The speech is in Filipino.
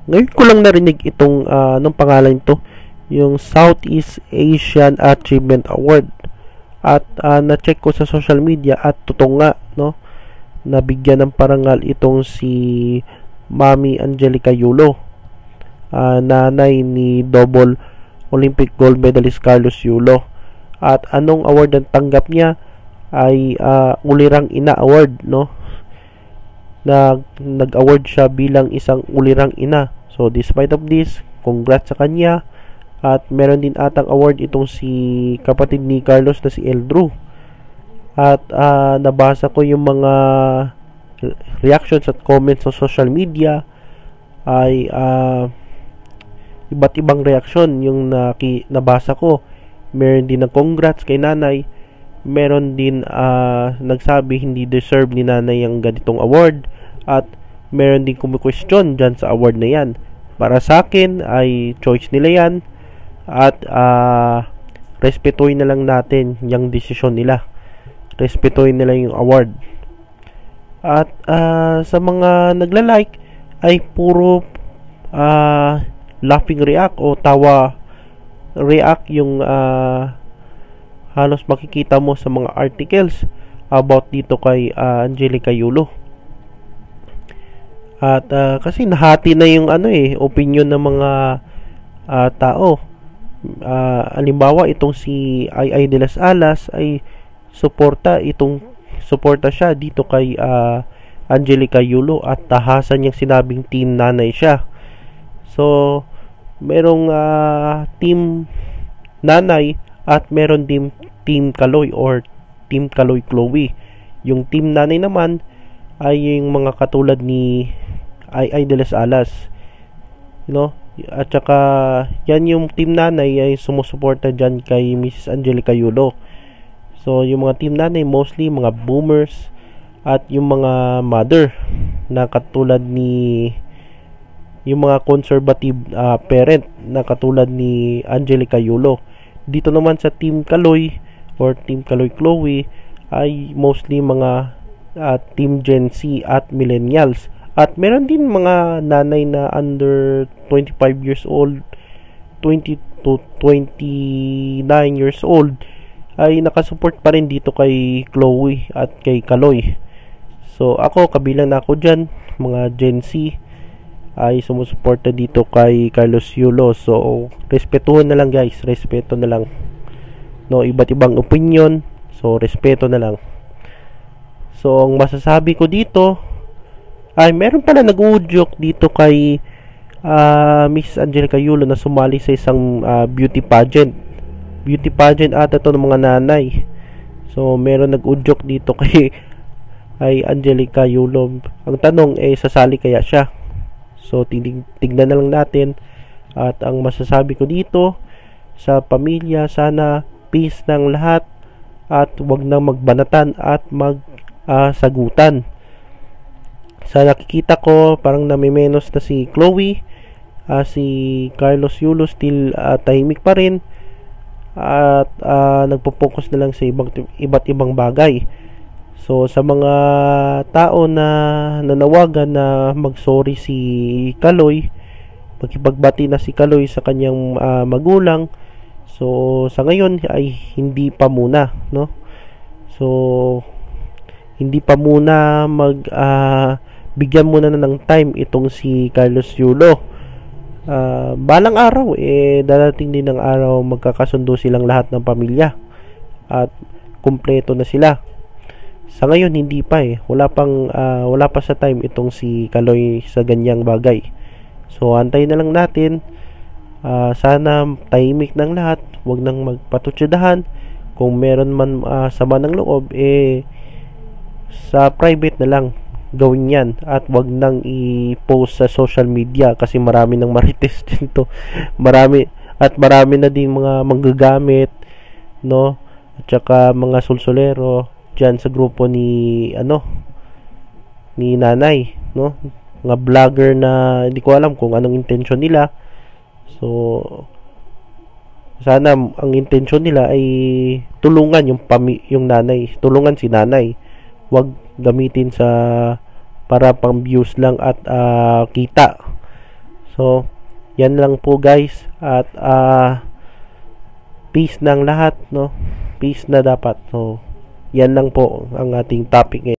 Ngayon ko lang narinig itong anong pangalan ito, yung Southeast Asian Achievement Award. At na-check ko sa social media at totoo nga, no, nabigyan ng parangal itong si Mami Angelica Yulo, nanay ni double Olympic gold medalist Carlos Yulo. At anong award ang tanggap niya ay Ulirang Ina Award, no? Nag-award siya bilang isang ulirang ina. So despite of this, congrats sa kanya. At meron din atang award itong si kapatid ni Carlos na si Eldrew. At nabasa ko yung mga reactions at comments sa social media ay iba't ibang reaksyon yung nabasa ko. Meron din ng congrats kay nanay. Meron din nagsabi hindi deserve ni nanay ang ganitong award. At meron din kumu-question dyan sa award na yan. Para sa akin ay choice nila yan. At respetuhin na lang natin yung desisyon nila. Respetuhin nila yung award. At sa mga nagla-like ay puro laughing react o tawa react yung halos makikita mo sa mga articles about dito kay Angelica Yulo. At kasi nahati na yung opinion ng mga tao. Halimbawa itong si Ai de las Alas ay suporta siya dito kay Angelica Yulo at tahasan niyang sinabing team nanay siya. So merong team nanay at meron din team Kaloy or team Kaloy Chloe. Yung team nanay naman ay yung mga katulad ni Ai de las Alas, at saka yan yung team nanay ay sumusuporta dyan kay Mrs. Angelica Yulo. So yung mga team nanay mostly mga boomers at yung mga mother na katulad ni yung mga conservative parent na katulad ni Angelica Yulo. Dito naman sa team Kaloy or team Kaloy Chloe ay mostly mga team Gen Z at millennials. At meron din mga nanay na under 25 years old, 20 to 29 years old ay nakasupport pa rin dito kay Chloe at kay Kaloy. So ako, kabilang na ako dyan, mga Gen Z ay sumusuporta dito kay Carlos Yulo. So respetuhan na lang guys, respeto na lang, no, iba't ibang opinion, so respeto na lang. So ang masasabi ko dito ay meron pala nag-uudyok dito kay Miss Angelica Yulo na sumali sa isang beauty pageant ata to ng mga nanay. So meron nag-udyok dito kay Angelica Yulo. Ang tanong sasali kaya siya? So tignan na lang natin. At ang masasabi ko dito sa pamilya, sana peace ng lahat at wag na magbanatan at magsagutan. Sa nakikita ko parang namimenos na si Chloe, si Carlos Yulo still tahimik pa rin at nagpo-focus na lang sa iba't ibang bagay. So sa mga tao na nanawagan na mag-sorry si Kaloy, makipagbati na si Kaloy sa kanyang magulang, so sa ngayon ay hindi pa muna, no? So hindi pa muna bigyan muna na ng time itong si Carlos Yulo. Balang araw darating din ng araw magkakasundo silang lahat ng pamilya at kumpleto na sila. Sa ngayon hindi pa wala pa sa time itong si Kaloy sa ganyang bagay. So antayin na lang natin. Sana tahimik ng lahat, wag nang magpatutsadahan. Kung meron man sama ng loob sa private na lang gawin yan at wag nang i-post sa social media kasi marami nang marites dito. Marami na din mga manggagamit, no, at saka mga sulsulero dyan sa grupo ni nanay, no, mga vlogger na hindi ko alam kung anong intention nila. So sana ang intention nila ay tulungan yung nanay, tulungan si nanay, wag gamitin para pang views lang at kita. So, yan lang po guys. At peace ng lahat, no? Peace na dapat. So, yan lang po ang ating topic ngayon.